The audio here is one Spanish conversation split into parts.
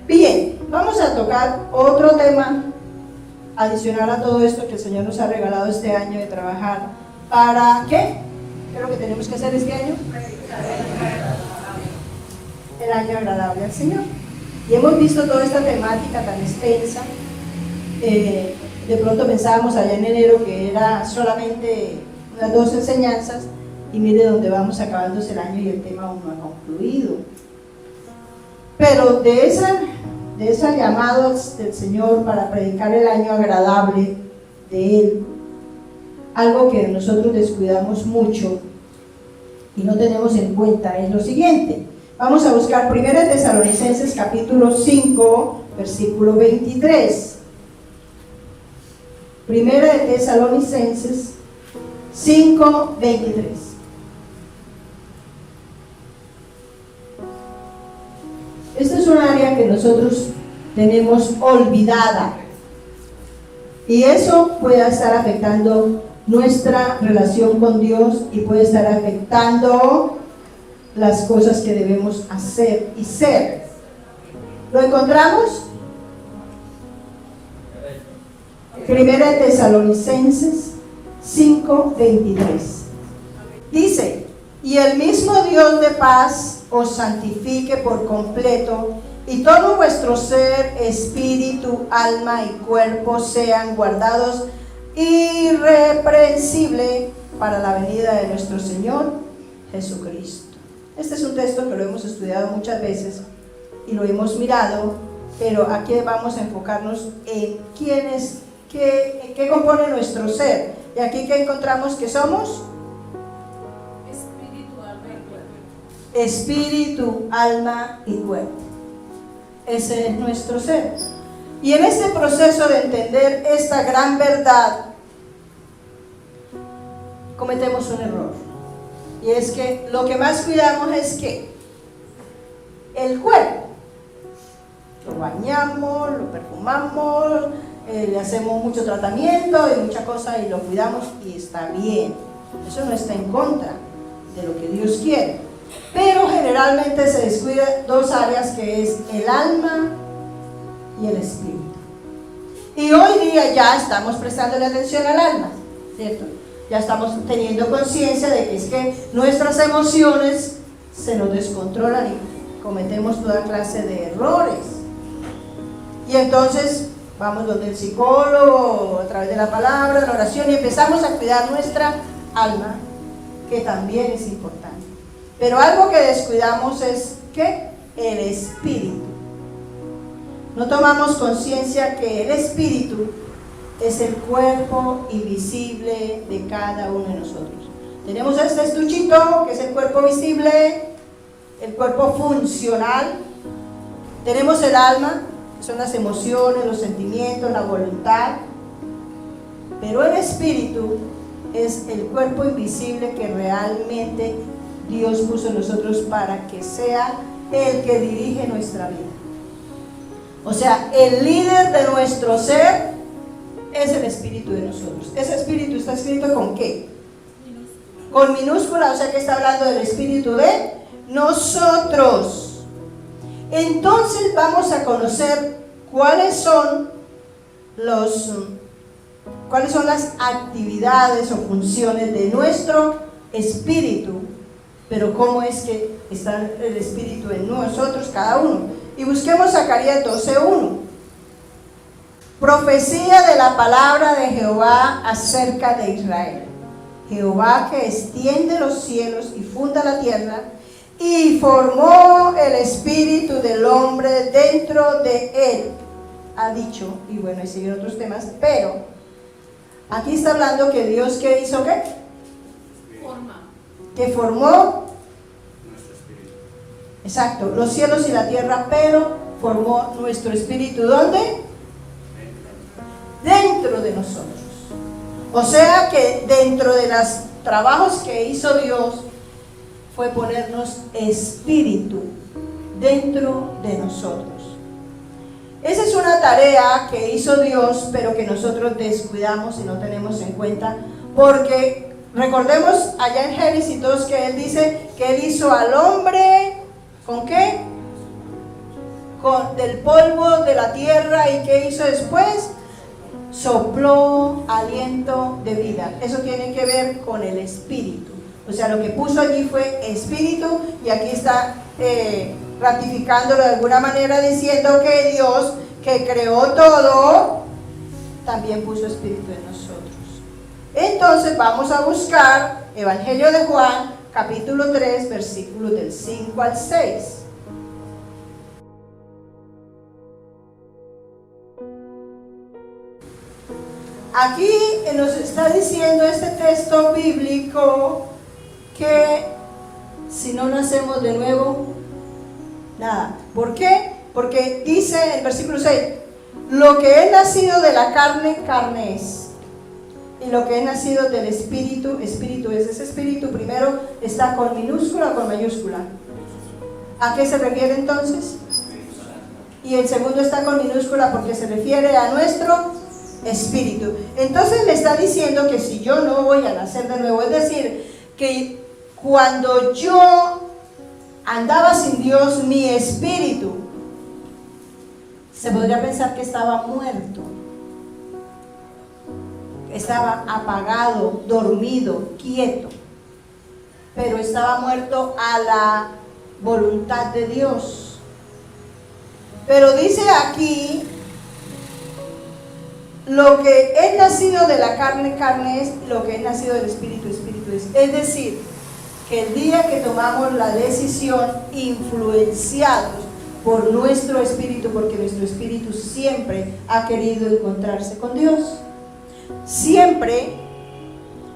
Bien, vamos a tocar otro tema adicional a todo esto que el Señor nos ha regalado este año de trabajar. ¿Para qué? ¿Qué es lo que tenemos que hacer este año? El año agradable al Señor. Y hemos visto toda esta temática tan extensa. De pronto pensábamos allá en enero que era solamente unas 2 enseñanzas, y mire dónde vamos acabándose el año y el tema aún no ha concluido. Pero de ese llamado del Señor para predicar el año agradable de Él, algo que nosotros descuidamos mucho y no tenemos en cuenta es lo siguiente. Vamos a buscar 1 Tesalonicenses capítulo 5, versículo 23. 1 Tesalonicenses 5, 23. Esta es un área que nosotros tenemos olvidada, y eso puede estar afectando nuestra relación con Dios y puede estar afectando las cosas que debemos hacer y ser. ¿Lo encontramos? 1 Tesalonicenses 5:23. Dice: y el mismo Dios de paz os santifique por completo, y todo vuestro ser, espíritu, alma y cuerpo sean guardados irreprensible para la venida de nuestro Señor Jesucristo. Este es un texto que lo hemos estudiado muchas veces y lo hemos mirado, pero aquí vamos a enfocarnos en qué compone nuestro ser. Y aquí que encontramos que somos espíritu, alma y cuerpo. Ese es nuestro ser. Y en este proceso de entender esta gran verdad, cometemos un error. Y es que lo que más cuidamos es que el cuerpo. Lo bañamos, lo perfumamos, le hacemos mucho tratamiento y mucha cosa y lo cuidamos, y está bien. Eso no está en contra de lo que Dios quiere. Pero generalmente se descuida 2 áreas, que es el alma y el espíritu. Y hoy día ya estamos prestándole atención al alma, ¿cierto? Ya estamos teniendo conciencia de que es que nuestras emociones se nos descontrolan y cometemos toda clase de errores. Y entonces vamos donde el psicólogo, a través de la palabra, la oración, y empezamos a cuidar nuestra alma, que también es importante. Pero algo que descuidamos es ¿qué? El espíritu. No tomamos conciencia que el espíritu es el cuerpo invisible de cada uno de nosotros. Tenemos este estuchito, que es el cuerpo visible, el cuerpo funcional. Tenemos el alma, que son las emociones, los sentimientos, la voluntad. Pero el espíritu es el cuerpo invisible que realmente Dios puso en nosotros para que sea el que dirige nuestra vida. O sea, el líder de nuestro ser es el espíritu de nosotros. Ese espíritu está escrito ¿con qué? Con minúscula, o sea que está hablando del espíritu de nosotros. Entonces vamos a conocer cuáles son las actividades o funciones de nuestro espíritu, pero cómo es que está el espíritu en nosotros, cada uno. Y busquemos Zacarías 12:1. Profecía de la palabra de Jehová acerca de Israel. Jehová, que extiende los cielos y funda la tierra, y formó el espíritu del hombre dentro de él, ha dicho. Y bueno, y siguen otros temas, pero aquí está hablando que Dios, ¿qué hizo? ¿Qué? Que formó, exacto, los cielos y la tierra, pero formó nuestro espíritu, ¿dónde? Dentro de nosotros. O sea que dentro de los trabajos que hizo Dios fue ponernos espíritu dentro de nosotros. Esa es una tarea que hizo Dios, pero que nosotros descuidamos y no tenemos en cuenta, porque recordemos allá en Génesis 2 que Él dice que Él hizo al hombre, ¿con qué? del polvo de la tierra, y ¿qué hizo después? Sopló aliento de vida. Eso tiene que ver con el espíritu. O sea, lo que puso allí fue espíritu, y aquí está ratificándolo de alguna manera, diciendo que Dios, que creó todo, también puso espíritu en nosotros. Entonces vamos a buscar Evangelio de Juan, capítulo 3, versículos del 5 al 6. Aquí nos está diciendo este texto bíblico que si no nacemos de nuevo, nada. ¿Por qué? Porque dice en el versículo 6, lo que es nacido de la carne, carne es. Y lo que es nacido del espíritu, espíritu es. Ese espíritu primero está con minúscula o con mayúscula. ¿A qué se refiere entonces? Y el segundo está con minúscula porque se refiere a nuestro espíritu. Entonces me está diciendo que si yo no voy a nacer de nuevo, es decir, que cuando yo andaba sin Dios, mi espíritu, se podría pensar que estaba muerto, estaba apagado, dormido, quieto, pero estaba muerto a la voluntad de Dios. Pero dice aquí, lo que es nacido de la carne, carne es, lo que es nacido del espíritu, espíritu es. Es decir, que el día que tomamos la decisión, influenciados por nuestro espíritu, porque nuestro espíritu siempre ha querido encontrarse con Dios, siempre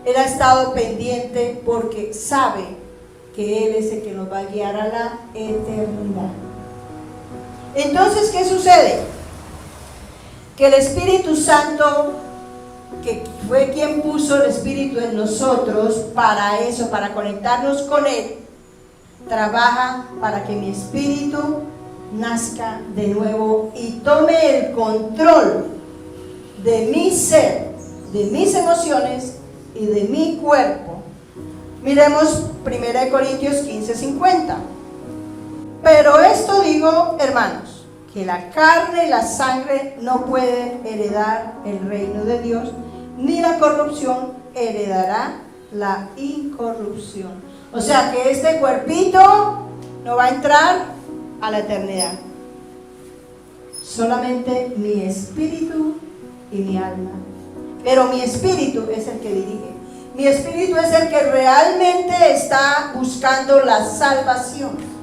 Él ha estado pendiente porque sabe que Él es el que nos va a guiar a la eternidad. Entonces, ¿qué sucede? Que el Espíritu Santo, que fue quien puso el Espíritu en nosotros para eso, para conectarnos con Él, trabaja para que mi espíritu nazca de nuevo y tome el control de mi ser, de mis emociones y de mi cuerpo. Miremos 1 Corintios 15:50. Pero esto digo, hermanos, que la carne y la sangre no pueden heredar el reino de Dios, ni la corrupción heredará la incorrupción. O sea que este cuerpito no va a entrar a la eternidad. Solamente mi espíritu y mi alma. Pero mi espíritu es el que dirige. Mi espíritu es el que realmente está buscando la salvación.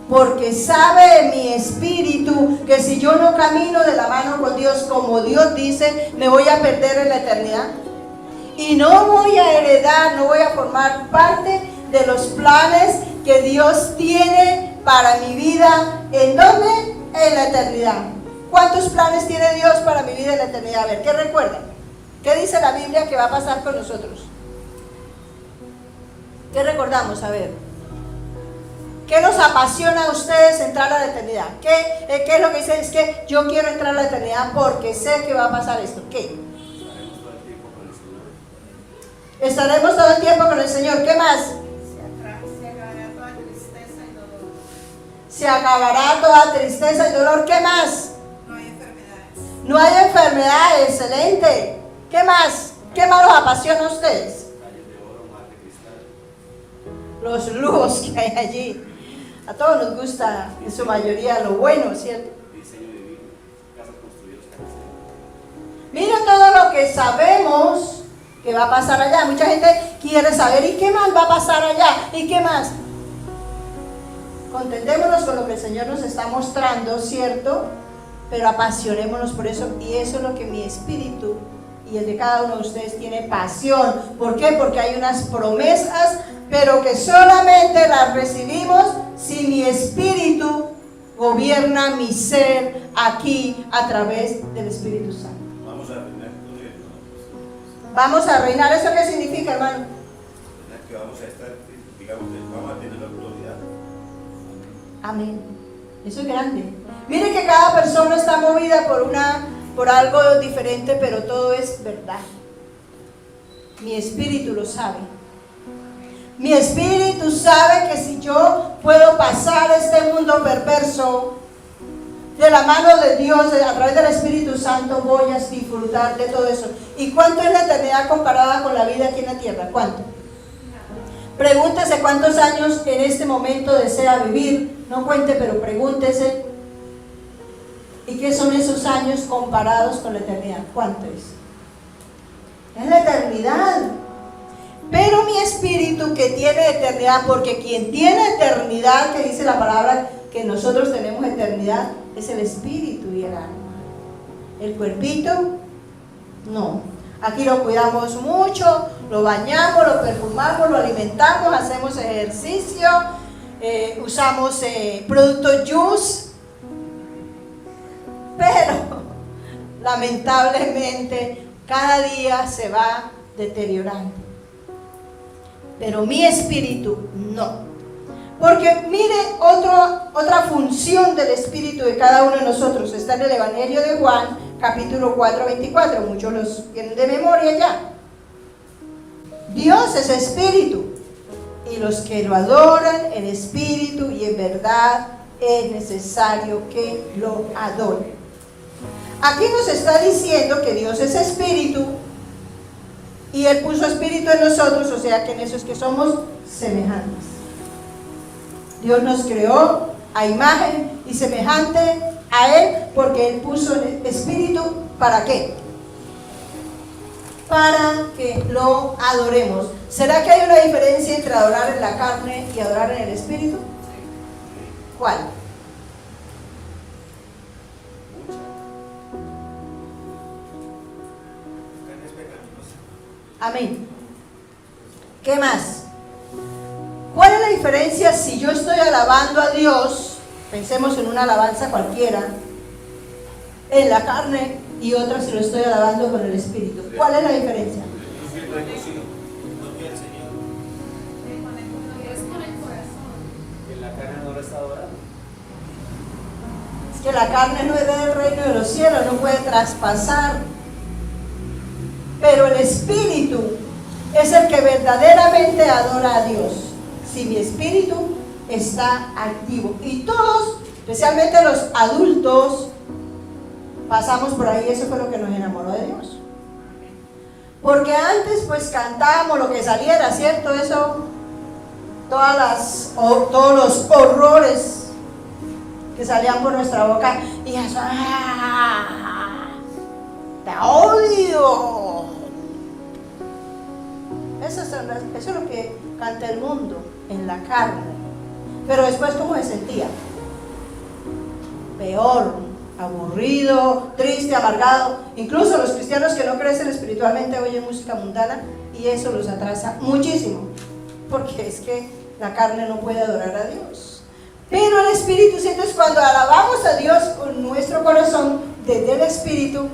Porque sabe mi espíritu que si yo no camino de la mano con Dios como Dios dice, me voy a perder en la eternidad. Y no voy a heredar, no voy a formar parte de los planes que Dios tiene para mi vida. ¿En dónde? En la eternidad. ¿Cuántos planes tiene Dios para mi vida en la eternidad? A ver, ¿qué recuerdan? ¿Qué dice la Biblia que va a pasar con nosotros? ¿Qué recordamos? A ver. ¿Qué nos apasiona a ustedes entrar a la eternidad? ¿Qué es lo que dicen? Es que yo quiero entrar a la eternidad porque sé que va a pasar esto. ¿Qué? Estaremos todo el tiempo con el Señor. ¿Qué más? Se acabará toda tristeza y dolor. Se acabará toda tristeza y dolor. ¿Qué más? No hay enfermedades. No hay enfermedad. Excelente. ¿Qué más? ¿Qué más los apasiona a ustedes? Los lujos que hay allí. A todos nos gusta, en su mayoría, lo bueno, ¿cierto? Diseño divino, casas construidas. Mira todo lo que sabemos que va a pasar allá. Mucha gente quiere saber, ¿y qué más va a pasar allá? ¿Y qué más? Contentémonos con lo que el Señor nos está mostrando, ¿cierto? Pero apasionémonos por eso, y eso es lo que mi espíritu y el de cada uno de ustedes tiene pasión. ¿Por qué? Porque hay unas promesas, pero que solamente las recibimos si mi espíritu gobierna mi ser aquí a través del Espíritu Santo. Vamos a reinar. Vamos a reinar. ¿Eso qué significa, hermano? Que vamos a estar, digamos, vamos a tener la autoridad. Amén. Eso es grande. Mire que cada persona está movida por algo diferente, pero todo es verdad. Mi espíritu lo sabe. Mi espíritu sabe que si yo puedo pasar este mundo perverso de la mano de Dios, a través del Espíritu Santo, voy a disfrutar de todo eso. ¿Y cuánto es la eternidad comparada con la vida aquí en la tierra? ¿Cuánto? Pregúntese cuántos años en este momento desea vivir. No cuente, pero pregúntese. ¿Y qué son esos años comparados con la eternidad? ¿Cuánto es? Es la eternidad. Pero mi espíritu que tiene eternidad, porque quien tiene eternidad, que dice la palabra que nosotros tenemos eternidad, es el espíritu y el alma. El cuerpito, no. Aquí lo cuidamos mucho, lo bañamos, lo perfumamos, lo alimentamos, hacemos ejercicio, usamos productos juice, pero lamentablemente cada día se va deteriorando. Pero mi espíritu no. Porque mire otra función del espíritu de cada uno de nosotros. Está en el Evangelio de Juan, capítulo 4, 24. Muchos los tienen de memoria ya. Dios es espíritu. Y los que lo adoran en espíritu y en verdad es necesario que lo adoren. Aquí nos está diciendo que Dios es espíritu. Y Él puso espíritu en nosotros, o sea que en eso es que somos semejantes. Dios nos creó a imagen y semejante a Él, porque Él puso espíritu, ¿para qué? Para que lo adoremos. ¿Será que hay una diferencia entre adorar en la carne y adorar en el espíritu? ¿Cuál? Amén. ¿Qué más? ¿Cuál es la diferencia si yo estoy alabando a Dios? Pensemos en una alabanza cualquiera, en la carne, y otra si lo estoy alabando con el espíritu. ¿Cuál es la diferencia? En la carne no lo está adorando. Es que la carne no es del reino de los cielos, no puede traspasar. Pero el espíritu es el que verdaderamente adora a Dios. Si mi espíritu está activo. Y todos, especialmente los adultos, pasamos por ahí. Eso fue lo que nos enamoró de Dios. Porque antes pues cantábamos lo que saliera, ¿cierto? Eso, todos los horrores que salían por nuestra boca. Y eso, te odio. Eso es lo que canta el mundo en la carne. Pero después, ¿cómo se sentía? Peor, aburrido, triste, amargado. Incluso los cristianos que no crecen espiritualmente oyen música mundana y eso los atrasa muchísimo. Porque es que la carne no puede adorar a Dios. Pero el Espíritu Santo es cuando alabamos a Dios con nuestro corazón desde el Espíritu.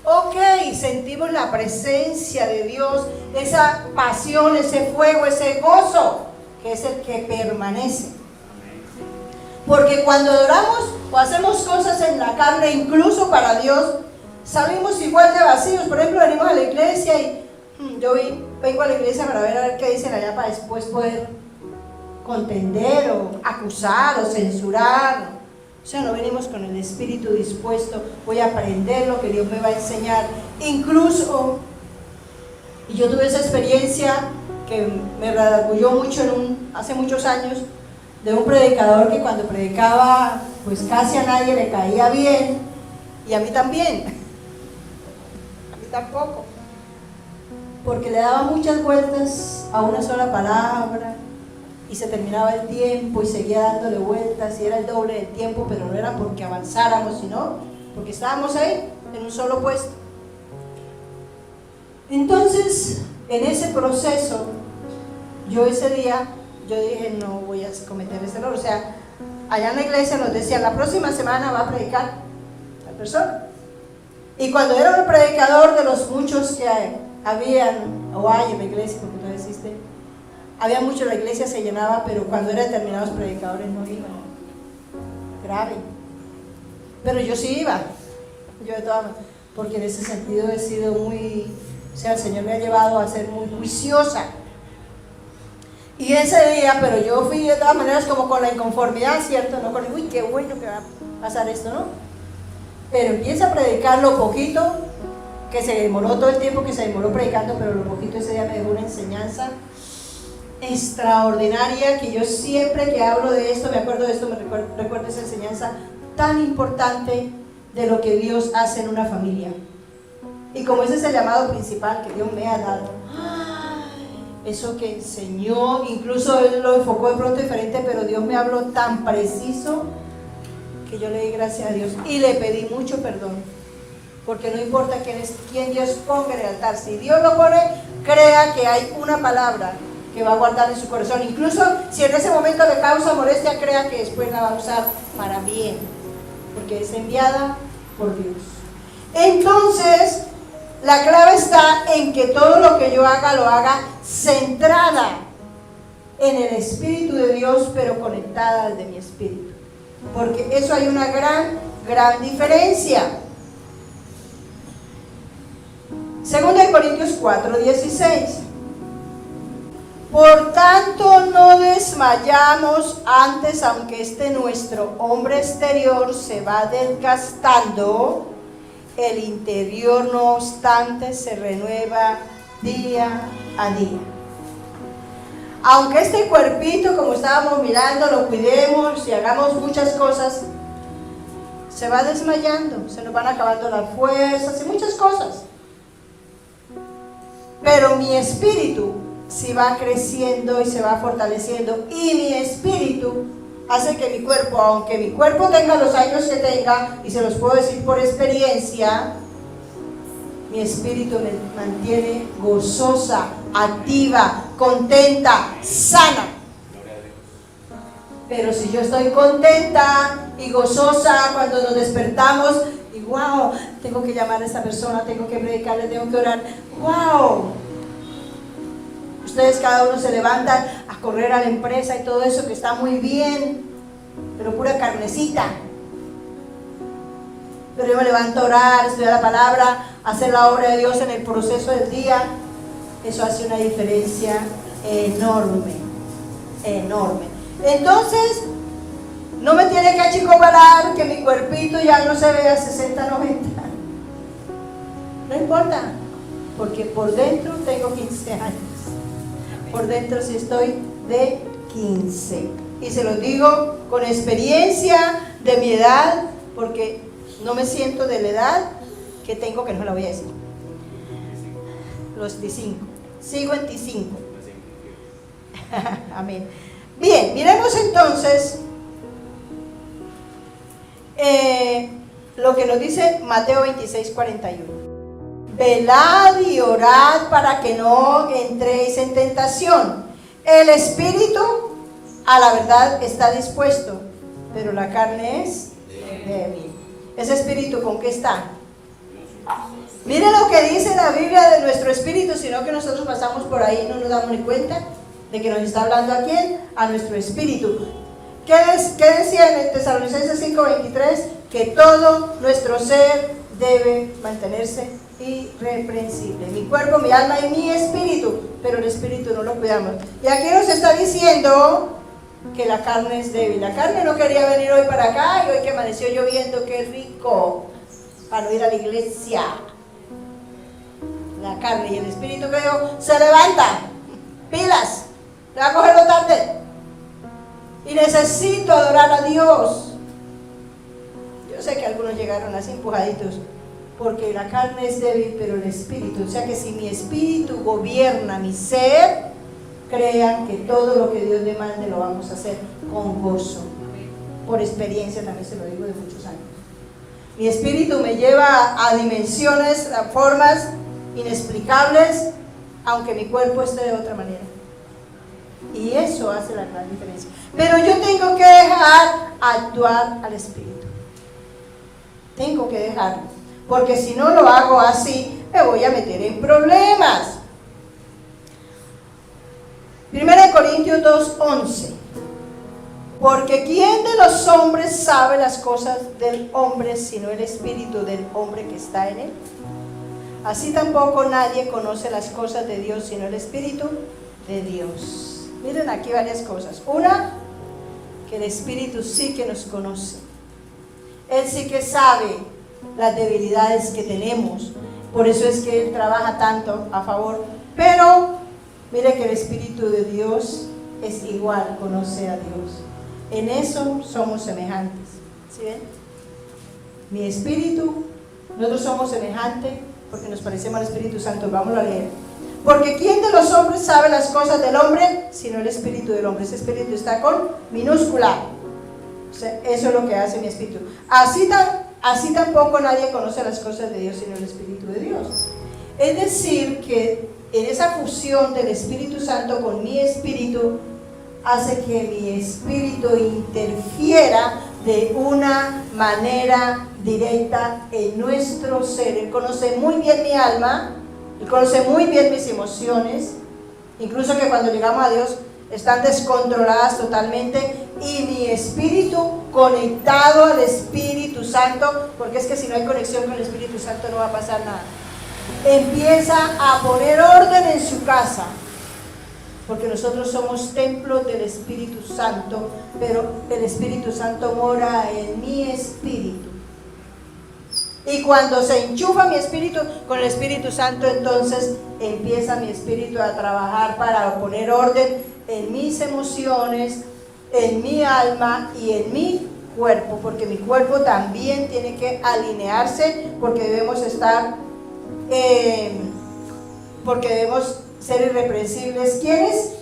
Ok, sentimos la presencia de Dios, esa pasión, ese fuego, ese gozo, que es el que permanece. Porque cuando adoramos o hacemos cosas en la carne, incluso para Dios, salimos igual de vacíos. Por ejemplo, venimos a la iglesia y yo vengo a la iglesia para ver qué dicen allá, para después poder contender o acusar o censurar. O sea, no venimos con el espíritu dispuesto, voy a aprender lo que Dios me va a enseñar. Incluso, y yo tuve esa experiencia que me redarguyó mucho hace muchos años, de un predicador que cuando predicaba, pues casi a nadie le caía bien, y a mí también, a mí tampoco, porque le daba muchas vueltas a una sola palabra, y se terminaba el tiempo y seguía dándole vueltas y era el doble del tiempo, pero no era porque avanzáramos, sino porque estábamos ahí en un solo puesto. Entonces, en ese proceso, yo ese día, yo dije, no voy a cometer ese error. O sea, allá en la iglesia nos decían, la próxima semana va a predicar la persona. Y cuando era un predicador de los muchos que habían, o hay en la iglesia, porque todavía existe, había mucho, la iglesia se llenaba, pero cuando eran determinados predicadores no iban. Grave. Pero yo sí iba. Yo de todas maneras, porque en ese sentido he sido muy, o sea, el Señor me ha llevado a ser muy juiciosa. Y ese día, pero yo fui de todas maneras como con la inconformidad, ¿cierto? No con, uy, qué bueno que va a pasar esto, ¿no? Pero empieza a predicar lo poquito que se demoró, todo el tiempo que se demoró predicando, pero lo poquito ese día me dejó una enseñanza extraordinaria, que yo siempre que hablo de esto, me acuerdo de esto, recuerdo esa enseñanza tan importante de lo que Dios hace en una familia. Y como ese es el llamado principal que Dios me ha dado, eso que enseñó, incluso Él lo enfocó de pronto diferente, pero Dios me habló tan preciso que yo le di gracias a Dios y le pedí mucho perdón, porque no importa quién Dios ponga en el altar, si Dios lo pone, crea que hay una palabra que va a guardar en su corazón, incluso si en ese momento le causa molestia, crea que después la va a usar para bien, porque es enviada por Dios. Entonces, la clave está en que todo lo que yo haga, lo haga centrada en el Espíritu de Dios, pero conectada al de mi espíritu, porque eso hay una gran diferencia. 2 Corintios 4:16. Por tanto, no desmayamos antes, aunque nuestro hombre exterior se va desgastando, el interior no obstante se renueva día a día. Aunque este cuerpito, como estábamos mirando, lo cuidemos y hagamos muchas cosas, se va desmayando, se nos van acabando las fuerzas y muchas cosas. Pero mi espíritu sí va creciendo y se va fortaleciendo, y mi espíritu hace que mi cuerpo, aunque mi cuerpo tenga los años que tenga, y se los puedo decir por experiencia, mi espíritu me mantiene gozosa, activa, contenta, sana. Pero si yo estoy contenta y gozosa cuando nos despertamos, y wow, tengo que llamar a esta persona, tengo que predicarle, tengo que orar, wow. Ustedes cada uno se levantan a correr a la empresa y todo eso, que está muy bien, pero pura carnecita. Pero yo me levanto a orar, estudiar la palabra, hacer la obra de Dios en el proceso del día. Eso hace una diferencia enorme, enorme. Entonces, no me tiene que achicobalar que mi cuerpito ya no se vea 60, 90. No importa, porque por dentro tengo 15 años. Por dentro sí estoy de 15. Y se lo digo con experiencia de mi edad, porque no me siento de la edad que tengo, que no la voy a decir. Los 25. Sigo en 25. Amén. Bien, miremos entonces lo que nos dice Mateo 26:41. Velad y orad para que no entréis en tentación. El espíritu a la verdad está dispuesto, pero la carne es débil. Ese espíritu, ¿con qué está? Mire lo que dice la Biblia de nuestro espíritu, sino que nosotros pasamos por ahí y no nos damos ni cuenta de que nos está hablando a quién, a nuestro espíritu. ¿Qué decía en Tesalonicenses 5:23? Que todo nuestro ser debe mantenerse irreprensible. Mi cuerpo, mi alma y mi espíritu, pero el espíritu no lo cuidamos. Y aquí nos está diciendo que la carne es débil. La carne no quería venir hoy para acá, y hoy que amaneció lloviendo, qué rico, para no ir a la iglesia. La carne y el espíritu, que digo, se levanta, pilas, te va a cogerlo tarde. Y necesito adorar a Dios. Yo sé que algunos llegaron así empujaditos, porque la carne es débil, pero el espíritu, o sea que si mi espíritu gobierna mi ser, crean que todo lo que Dios demande lo vamos a hacer con gozo. Por experiencia también se lo digo de muchos años. Mi espíritu me lleva a dimensiones, a formas inexplicables, aunque mi cuerpo esté de otra manera. Y eso hace la gran diferencia. Pero yo tengo que dejar actuar al espíritu. Tengo que dejarlo. Porque si no lo hago así, me voy a meter en problemas. 1 Corintios 2:11. Porque ¿quién de los hombres sabe las cosas del hombre sino el espíritu del hombre que está en él? Así tampoco nadie conoce las cosas de Dios sino el espíritu de Dios. Miren aquí varias cosas. Una, que el Espíritu sí que nos conoce. Él sí que sabe las debilidades que tenemos. Por eso es que Él trabaja tanto a favor. Pero mire que el Espíritu de Dios es igual, conoce a Dios. En eso somos semejantes. ¿Sí ven? Mi espíritu, nosotros somos semejantes porque nos parecemos al Espíritu Santo. Vamos a leer. Porque ¿quién de los hombres sabe las cosas del hombre sino el espíritu del hombre? Ese espíritu está con minúscula. O sea, eso es lo que hace mi espíritu. Así tampoco nadie conoce las cosas de Dios sino el Espíritu de Dios. Es decir, que en esa fusión del Espíritu Santo con mi espíritu hace que mi espíritu interfiera de una manera directa en nuestro ser. Él conoce muy bien mi alma, Él conoce muy bien mis emociones, incluso que cuando llegamos a Dios están descontroladas totalmente, y mi espíritu conectado al Espíritu Santo, porque es que si no hay conexión con el Espíritu Santo no va a pasar nada. Empieza a poner orden en su casa, porque nosotros somos templos del Espíritu Santo, pero el Espíritu Santo mora en mi espíritu. Y cuando se enchufa mi espíritu con el Espíritu Santo, entonces empieza mi espíritu a trabajar para poner orden en mis emociones, en mi alma y en mi cuerpo, porque mi cuerpo también tiene que alinearse, porque debemos estar, porque debemos ser irreprensibles. ¿Quiénes?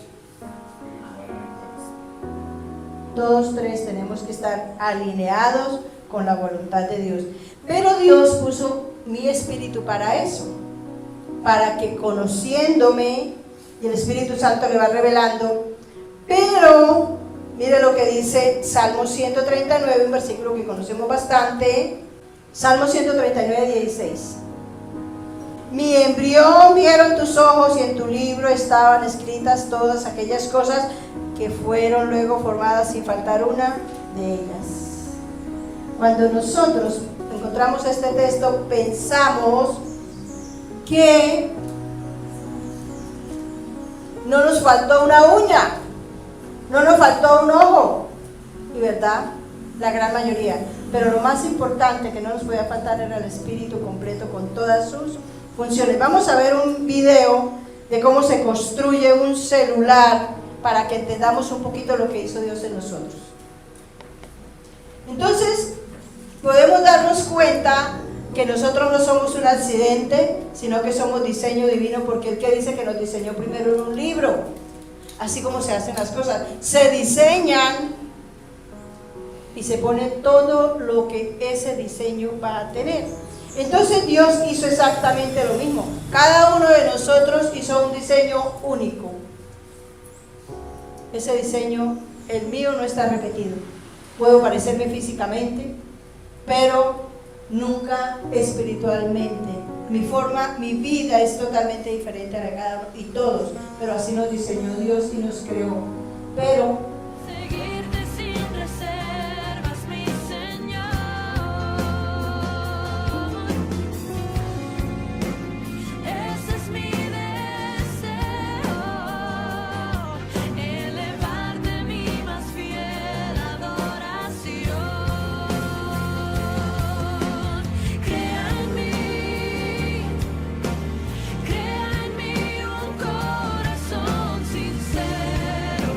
Todos tres tenemos que estar alineados con la voluntad de Dios. Pero Dios puso mi espíritu para eso, para que conociéndome, y el Espíritu Santo le va revelando. Pero mire lo que dice Salmo 139, un versículo que conocemos bastante. Salmo 139, 16. Mi embrión vieron tus ojos y en tu libro estaban escritas todas aquellas cosas que fueron luego formadas sin faltar una de ellas. Cuando nosotros encontramos este texto, pensamos que no nos faltó una uña, no nos faltó un ojo, y verdad, la gran mayoría. Pero lo más importante que no nos podía faltar era el espíritu completo con todas sus funciones. Vamos a ver un video de cómo se construye un celular para que entendamos un poquito lo que hizo Dios en nosotros. Entonces, podemos darnos cuenta que nosotros no somos un accidente, sino que somos diseño divino, porque el que dice que nos diseñó primero en un libro. Así como se hacen las cosas, se diseñan y se pone todo lo que ese diseño va a tener. Entonces Dios hizo exactamente lo mismo. Cada uno de nosotros hizo un diseño único. Ese diseño, el mío, no está repetido. Puedo parecerme físicamente, pero nunca espiritualmente. Mi vida es totalmente diferente a la de cada uno, y todos, pero así nos diseñó Dios y nos creó. Pero seguirte sin reservas, mi Señor. Ese es mi deseo, elevarte mi más fiel adoración. Crea en mí un corazón sincero.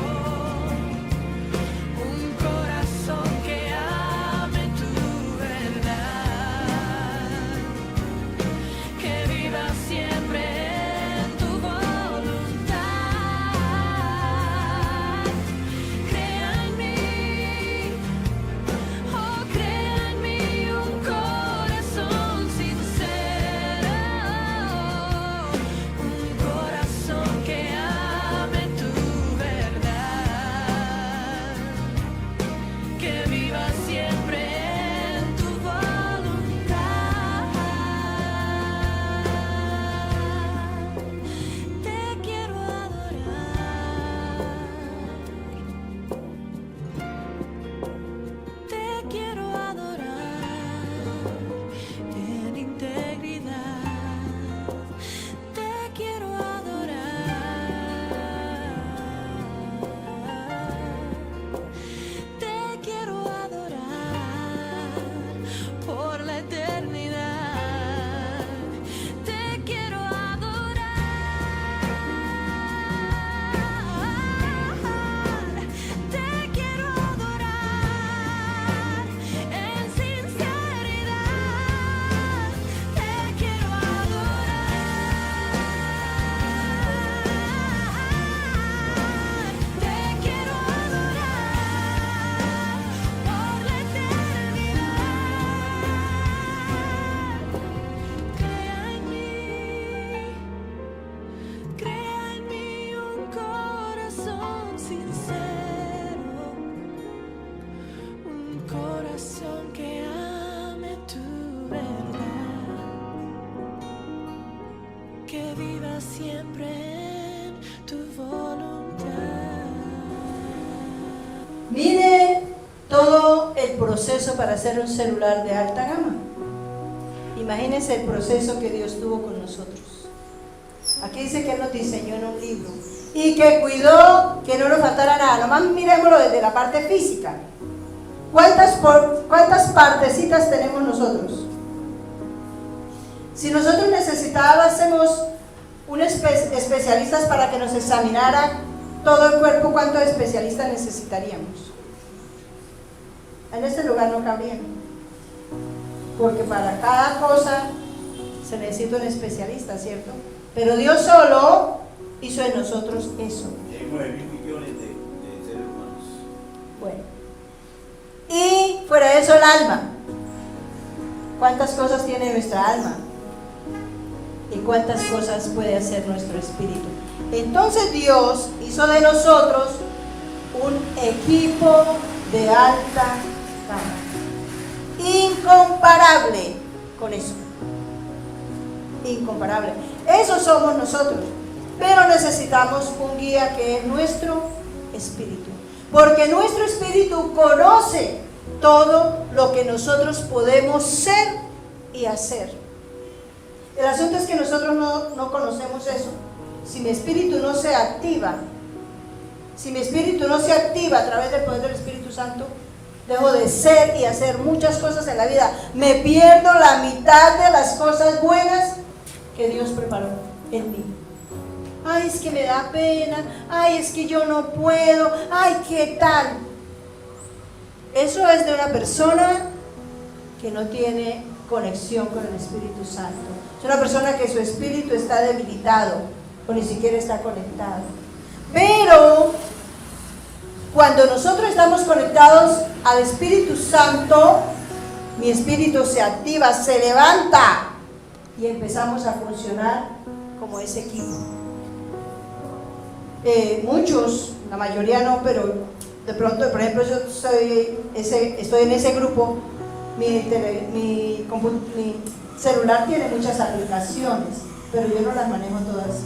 haga siempre en tu voluntad. Mire todo el proceso para hacer un celular de alta gama. Imagínense el proceso que Dios tuvo con nosotros. Aquí dice que Él nos diseñó en un libro y que cuidó que no nos faltara nada. Nomás miremoslo desde la parte física. ¿Cuántas partecitas tenemos nosotros? Si nosotros necesitábamos especialistas para que nos examinara todo el cuerpo, ¿cuántos especialistas necesitaríamos? En este lugar no cabrían, porque para cada cosa se necesita un especialista, ¿cierto? Pero Dios solo hizo en nosotros eso. Y hay 9.000 millones de seres humanos. Bueno, y fuera de eso el alma. ¿Cuántas cosas tiene nuestra alma? ¿Y cuántas cosas puede hacer nuestro espíritu? Entonces Dios hizo de nosotros un equipo de alta gama, incomparable con eso, incomparable. Eso somos nosotros, pero necesitamos un guía que es nuestro espíritu, porque nuestro espíritu conoce todo lo que nosotros podemos ser y hacer. El asunto es que nosotros no conocemos eso. Si mi espíritu no se activa, a través del poder del Espíritu Santo, dejo de ser y hacer muchas cosas en la vida. Me pierdo la mitad de las cosas buenas que Dios preparó en mí. Ay, es que me da pena. Ay, es que yo no puedo. Ay, ¿qué tal? Eso es de una persona que no tiene conexión con el Espíritu Santo. Es una persona que su espíritu está debilitado o ni siquiera está conectado. Pero cuando nosotros estamos conectados al Espíritu Santo, mi espíritu se activa, se levanta y empezamos a funcionar como ese equipo. Muchos, la mayoría no, pero de pronto, por ejemplo, yo estoy en ese grupo. Mi celular tiene muchas aplicaciones, pero yo no las manejo todas.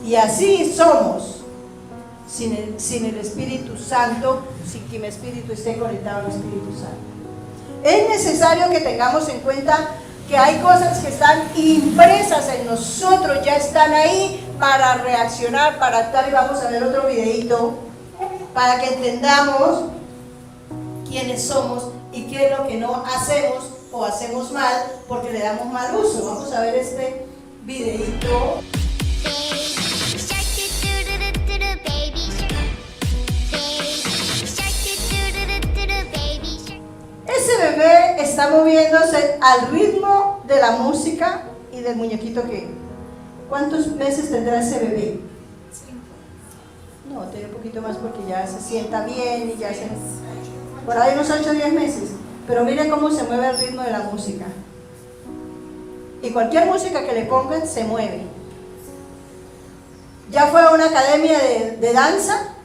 Y así somos, sin el Espíritu Santo, sin que mi espíritu esté conectado al Espíritu Santo. Es necesario que tengamos en cuenta que hay cosas que están impresas en nosotros, ya están ahí para reaccionar, para actuar, y vamos a ver otro videito para que entendamos quiénes somos y qué es lo que no hacemos o hacemos mal porque le damos mal uso. Vamos a ver este videito. Ese bebé está moviéndose al ritmo de la música y del muñequito que... ¿Cuántos meses tendrá ese bebé? 5. No, tiene un poquito más porque ya se sienta bien y ya se... Por ahí unos 8 o 10 meses. Pero miren cómo se mueve el ritmo de la música. Y cualquier música que le pongan se mueve. ¿Ya fue a una academia de danza?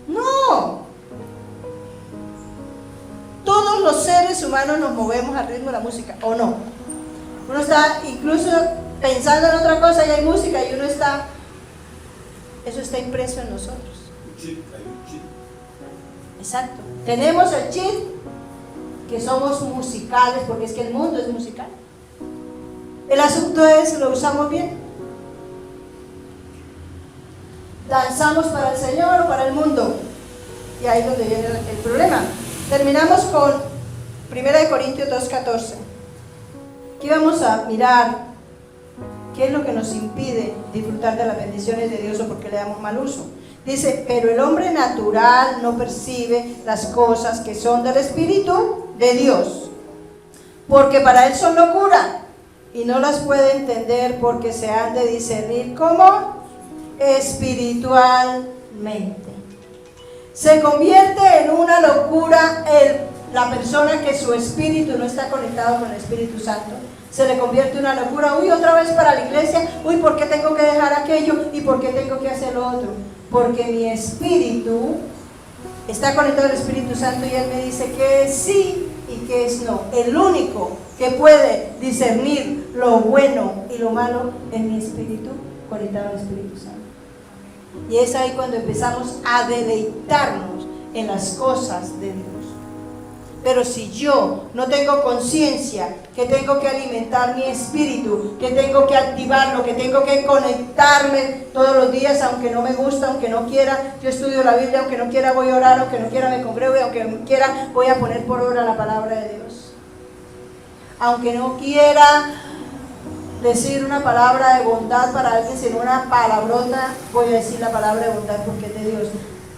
No. Todos los seres humanos nos movemos al ritmo de la música, ¿o no? Uno está incluso pensando en otra cosa y hay música y uno está... Eso está impreso en nosotros. Hay un chip. Exacto. Tenemos el chip que somos musicales, porque es que el mundo es musical. El asunto es, ¿lo usamos bien? ¿Danzamos para el Señor o para el mundo? Y ahí es donde viene el problema. Terminamos con 1 Corintios 2:14. Aquí vamos a mirar qué es lo que nos impide disfrutar de las bendiciones de Dios o por qué le damos mal uso. Dice, pero el hombre natural no percibe las cosas que son del Espíritu de Dios, porque para él son locura, y no las puede entender porque se han de discernir como espiritualmente. Se convierte en una locura la persona que su espíritu no está conectado con el Espíritu Santo. Se le convierte en una locura. Uy, otra vez para la iglesia. Uy, ¿por qué tengo que dejar aquello? ¿Y por qué tengo que hacer lo otro? Porque mi espíritu está conectado al Espíritu Santo y Él me dice que sí y qué es no. El único que puede discernir lo bueno y lo malo es mi espíritu conectado al Espíritu Santo. Y es ahí cuando empezamos a deleitarnos en las cosas de Dios. Pero si yo no tengo conciencia que tengo que alimentar mi espíritu, que tengo que activarlo, que tengo que conectarme todos los días, aunque no me gusta, aunque no quiera, yo estudio la Biblia, aunque no quiera voy a orar, aunque no quiera me congrego, y aunque no quiera voy a poner por obra la palabra de Dios. Aunque no quiera decir una palabra de bondad para alguien, sino una palabrota, voy a decir la palabra de bondad porque es de Dios.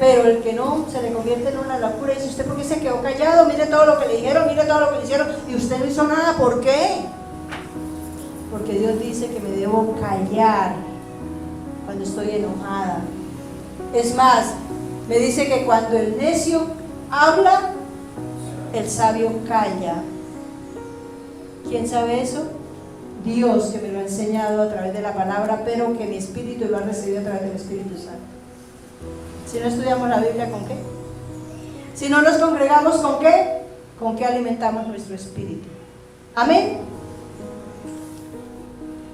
Pero el que no, se le convierte en una locura. Y dice, ¿usted por qué se quedó callado? Mire todo lo que le dijeron, mire todo lo que le hicieron, y usted no hizo nada. ¿Por qué? Porque Dios dice que me debo callar cuando estoy enojada. Es más, me dice que cuando el necio habla, el sabio calla. ¿Quién sabe eso? Dios, que me lo ha enseñado a través de la palabra, pero que mi espíritu lo ha recibido a través del Espíritu Santo. Si no estudiamos la Biblia, ¿con qué? Si no nos congregamos, ¿con qué? ¿Con qué alimentamos nuestro espíritu? Amén.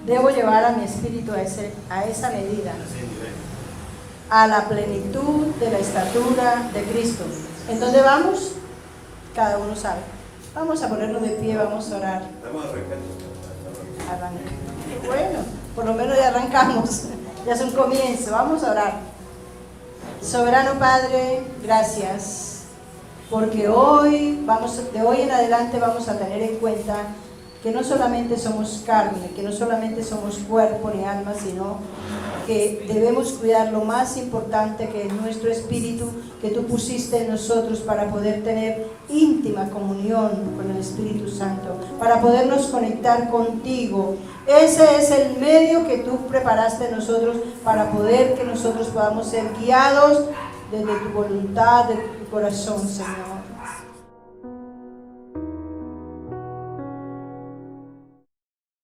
Debo llevar a mi espíritu a esa medida, a la plenitud de la estatura de Cristo. ¿En dónde vamos? Cada uno sabe. Vamos a ponernos de pie, vamos a orar. Estamos arrancando. Bueno, por lo menos ya arrancamos. Ya es un comienzo. Vamos a orar. Soberano Padre, gracias, porque de hoy en adelante vamos a tener en cuenta que no solamente somos carne, que no solamente somos cuerpo ni alma, sino que debemos cuidar lo más importante, que es nuestro espíritu, que tú pusiste en nosotros para poder tener íntima comunión con el Espíritu Santo, para podernos conectar contigo. Ese es el medio que tú preparaste en nosotros para poder que nosotros podamos ser guiados desde tu voluntad, de tu corazón, Señor.